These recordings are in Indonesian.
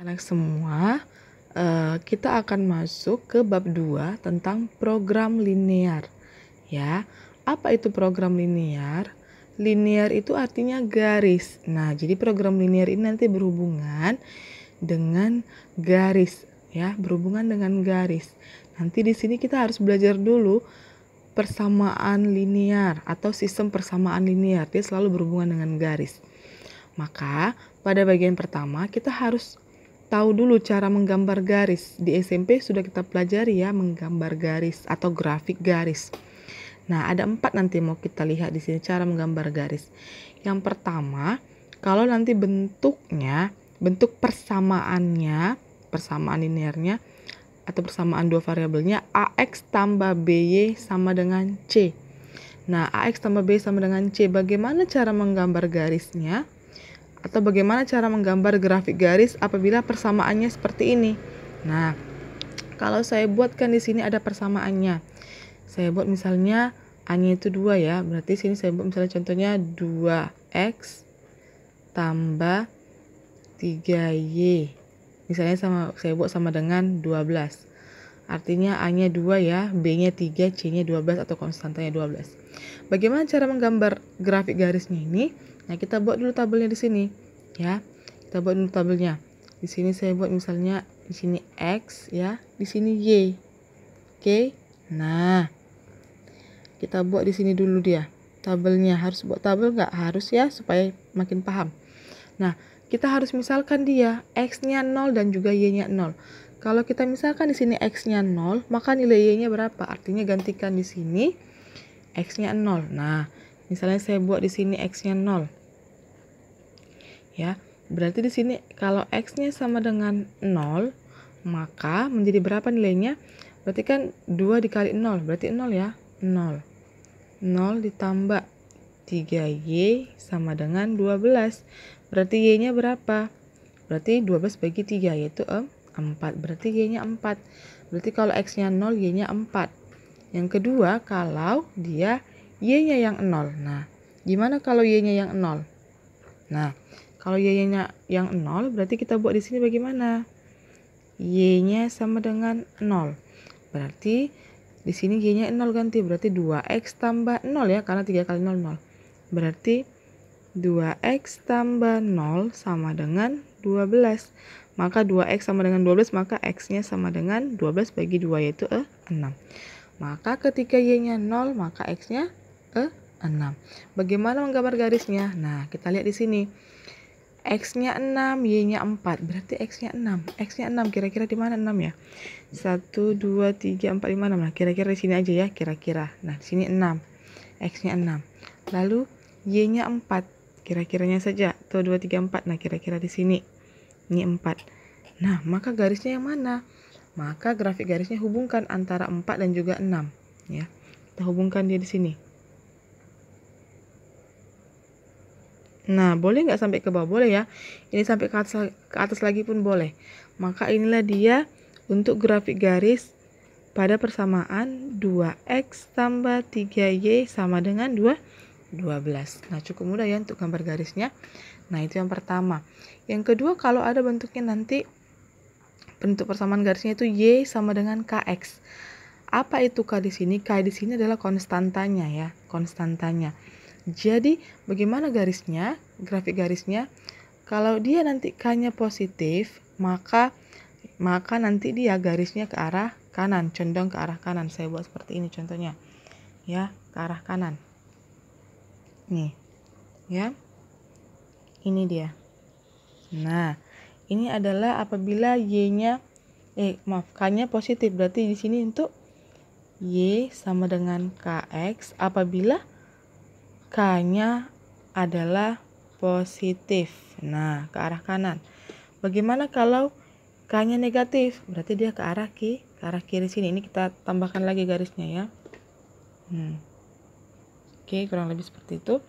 Anak semua, kita akan masuk ke bab 2 tentang program linear. Ya, apa itu program linear? Linear itu artinya garis. Nah, jadi program linear ini nanti berhubungan dengan garis, ya, berhubungan dengan garis. Nanti di sini kita harus belajar dulu persamaan linear atau sistem persamaan linear. Dia selalu berhubungan dengan garis. Maka, pada bagian pertama kita harus tahu dulu cara menggambar garis. Di SMP sudah kita pelajari ya menggambar garis atau grafik garis. Nah, ada 4 nanti mau kita lihat di sini cara menggambar garis. Yang pertama, kalau nanti bentuknya, bentuk persamaannya, persamaan linearnya atau persamaan dua variabelnya AX tambah BY sama dengan C. Nah, AX tambah BY sama dengan C. Bagaimana cara menggambar garisnya? Atau bagaimana cara menggambar grafik garis apabila persamaannya seperti ini. Nah, kalau saya buatkan di sini ada persamaannya. Saya buat misalnya A-nya itu 2 ya. Berarti sini saya buat misalnya contohnya 2X tambah 3Y. Misalnya saya buat sama dengan 12. Artinya A-nya 2 ya, B-nya 3, C-nya 12 atau konstantanya 12. Bagaimana cara menggambar grafik garisnya ini? Nah, kita buat dulu tabelnya di sini, ya. Kita buat dulu tabelnya. Di sini saya buat misalnya di sini X, ya, di sini Y. Oke. Nah, kita buat di sini dulu dia tabelnya. Harus buat tabel nggak? Harus ya, supaya makin paham. Nah, kita harus misalkan dia X-nya 0 dan juga Y-nya 0. Kalau kita misalkan di sini X-nya 0, maka nilai Y-nya berapa? Artinya gantikan di sini X-nya 0. Nah, misalnya saya buat di sini X-nya 0. Ya, berarti di sini kalau X-nya sama dengan 0, maka menjadi berapa nilainya? Berarti kan 2 dikali 0, berarti 0 ya. 0. 0 ditambah 3Y sama dengan 12. Berarti Y-nya berapa? Berarti 12 bagi 3 yaitu 4. Berarti Y-nya 4. Berarti kalau X-nya 0, Y-nya 4. Yang kedua, kalau dia Y-nya yang 0. Nah, gimana kalau Y-nya yang 0? Nah, kalau Y-nya yang 0, berarti kita buat di sini bagaimana? Y-nya sama dengan 0. Berarti di sini Y-nya 0 ganti. Berarti 2X tambah 0 ya, karena 3 kali 0, 0. Berarti 2X tambah 0 sama dengan 12. Maka 2X sama dengan 12, maka X-nya sama dengan 12 bagi 2 yaitu 6. Maka ketika Y-nya 0, maka X-nya 6. Bagaimana menggambar garisnya? Nah, kita lihat di sini. X-nya 6, Y-nya 4. Berarti X-nya 6. X-nya 6, kira-kira di mana 6 ya? 1, 2, 3, 4, 5, 6. Nah, kira-kira di sini aja ya, kira-kira. Nah, di sini 6. X-nya 6. Lalu Y-nya 4. Kira-kiranya saja. Tuh, 2, 3, 4. Nah, kira-kira di sini. Ini 4. Nah, maka garisnya yang mana? Maka grafik garisnya hubungkan antara 4 dan juga 6. Ya. Kita hubungkan dia di sini. Nah, boleh nggak sampai ke bawah? Boleh ya. Ini sampai ke atas lagi pun boleh. Maka inilah dia untuk grafik garis pada persamaan 2X tambah 3Y sama dengan 12. Nah, cukup mudah ya untuk gambar garisnya. Nah, itu yang pertama. Yang kedua, kalau ada bentuknya nanti, bentuk persamaan garisnya itu Y sama dengan KX. Apa itu K di sini? K di sini adalah konstantanya ya, konstantanya. Jadi, bagaimana garisnya, grafik garisnya? Kalau dia nanti K-nya positif, maka nanti dia garisnya ke arah kanan, condong ke arah kanan. Saya buat seperti ini contohnya. Ya, ke arah kanan. Nih. Ya. Ini dia. Nah, ini adalah apabila Y-nya K-nya positif. Berarti di sini untuk Y sama dengan KX apabila K-nya adalah positif. Nah, ke arah kanan. Bagaimana kalau K-nya negatif? Berarti dia ke arah kiri sini. Ini kita tambahkan lagi garisnya ya. Oke, kurang lebih seperti itu.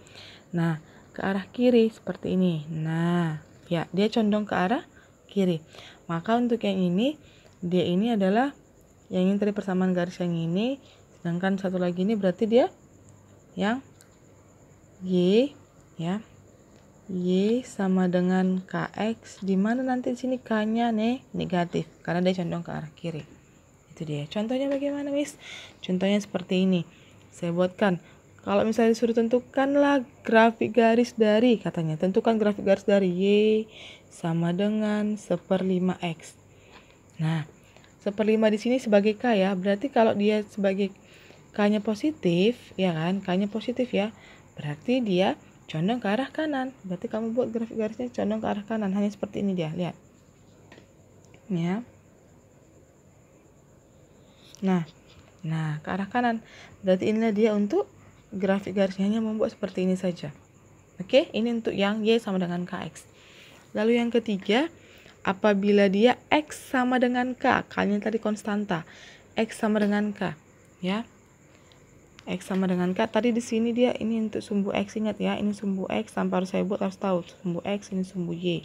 Nah, ke arah kiri seperti ini. Nah, ya, dia condong ke arah kiri. Maka untuk yang ini, dia ini adalah yang ini tadi persamaan garis yang ini. Sedangkan satu lagi ini berarti dia yang Y ya. Y sama dengan KX, di mana nanti di sini K-nya negatif, karena dia condong ke arah kiri. Itu dia. Contohnya bagaimana, Miss? Contohnya seperti ini. Saya buatkan. Kalau misalnya disuruh tentukanlah grafik garis dari, katanya, tentukan grafik garis dari Y sama dengan 1/5X. Nah, 1/5 di sini sebagai K ya, berarti kalau dia sebagai K-nya positif, ya kan? K-nya positif ya, berarti dia condong ke arah kanan. Berarti kamu buat grafik garisnya condong ke arah kanan. Hanya seperti ini dia, lihat. Ya. Nah, ke arah kanan. Berarti inilah dia untuk grafik garisnya, hanya membuat seperti ini saja. Oke, ini untuk yang Y sama dengan KX. Lalu yang ketiga, apabila dia X sama dengan K, K-nya tadi konstanta. X sama dengan K, ya. X sama dengan K, tadi di sini dia ini untuk sumbu X, ingat ya, ini sumbu X, tanpa harus saya buat, harus tahu sumbu X, ini sumbu Y.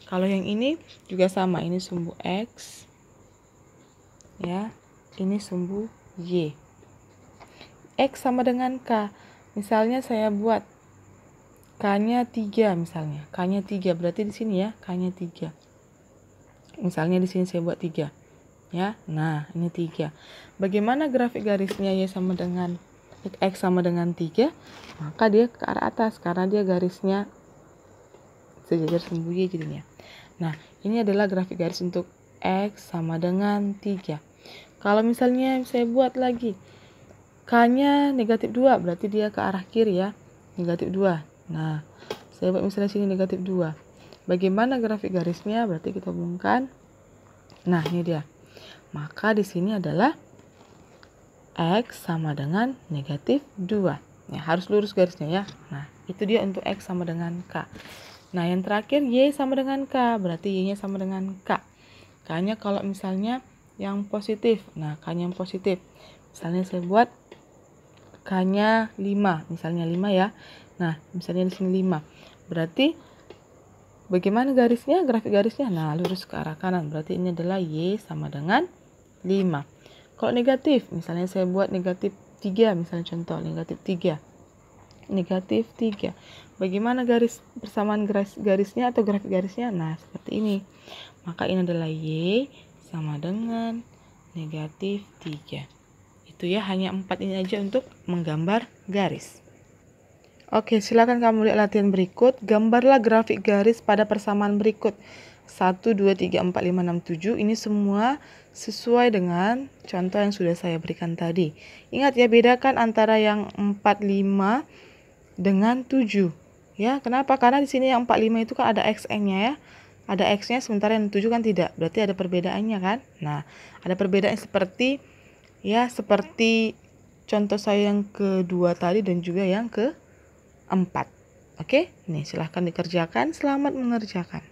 Kalau yang ini juga sama, ini sumbu X, ya, ini sumbu Y. X sama dengan K, misalnya saya buat K-nya 3 misalnya, K-nya 3, berarti di sini ya, K-nya 3. Misalnya di sini saya buat 3. Ya, nah ini 3. Bagaimana grafik garisnya Y sama dengan X sama dengan 3? Maka dia ke arah atas karena dia garisnya sejajar sumbu Y jadinya. Nah, ini adalah grafik garis untuk X sama dengan 3. Kalau misalnya saya buat lagi K-nya negatif 2, berarti dia ke arah kiri ya, negatif 2. Nah, saya buat misalnya sini negatif 2. Bagaimana grafik garisnya? Berarti kita hubungkan. Nah, ini dia. Maka di sini adalah X sama dengan negatif 2. Ya, harus lurus garisnya ya. Nah, itu dia untuk X sama dengan K. Nah, yang terakhir Y sama dengan K. Berarti Y-nya sama dengan K. K-nya kalau misalnya yang positif. Nah, K-nya yang positif. Misalnya saya buat K-nya 5. Misalnya 5 ya. Nah, misalnya di sini 5. Berarti bagaimana garisnya? Grafik garisnya? Nah, lurus ke arah kanan. Berarti ini adalah Y sama dengan 5. Kalau negatif, misalnya saya buat negatif 3, misalnya contoh negatif 3. Negatif 3. Bagaimana garis persamaan garisnya atau grafik garisnya? Nah, seperti ini. Maka ini adalah Y sama dengan negatif 3. Itu ya, hanya 4 ini aja untuk menggambar garis. Oke, silakan kamu lihat latihan berikut. Gambarlah grafik garis pada persamaan berikut. 1, 2, 3, 4, 5, 6, 7. Ini semua sesuai dengan contoh yang sudah saya berikan tadi. Ingat ya, bedakan antara yang 4, 5 dengan 7. Ya, kenapa? Karena di sini yang 4, 5 itu kan ada XN-nya ya. Ada X-nya, sementara yang 7 kan tidak. Berarti ada perbedaannya kan? Nah, ada perbedaan seperti contoh saya yang kedua tadi dan juga yang keempat. Oke, nih silahkan dikerjakan. Selamat mengerjakan.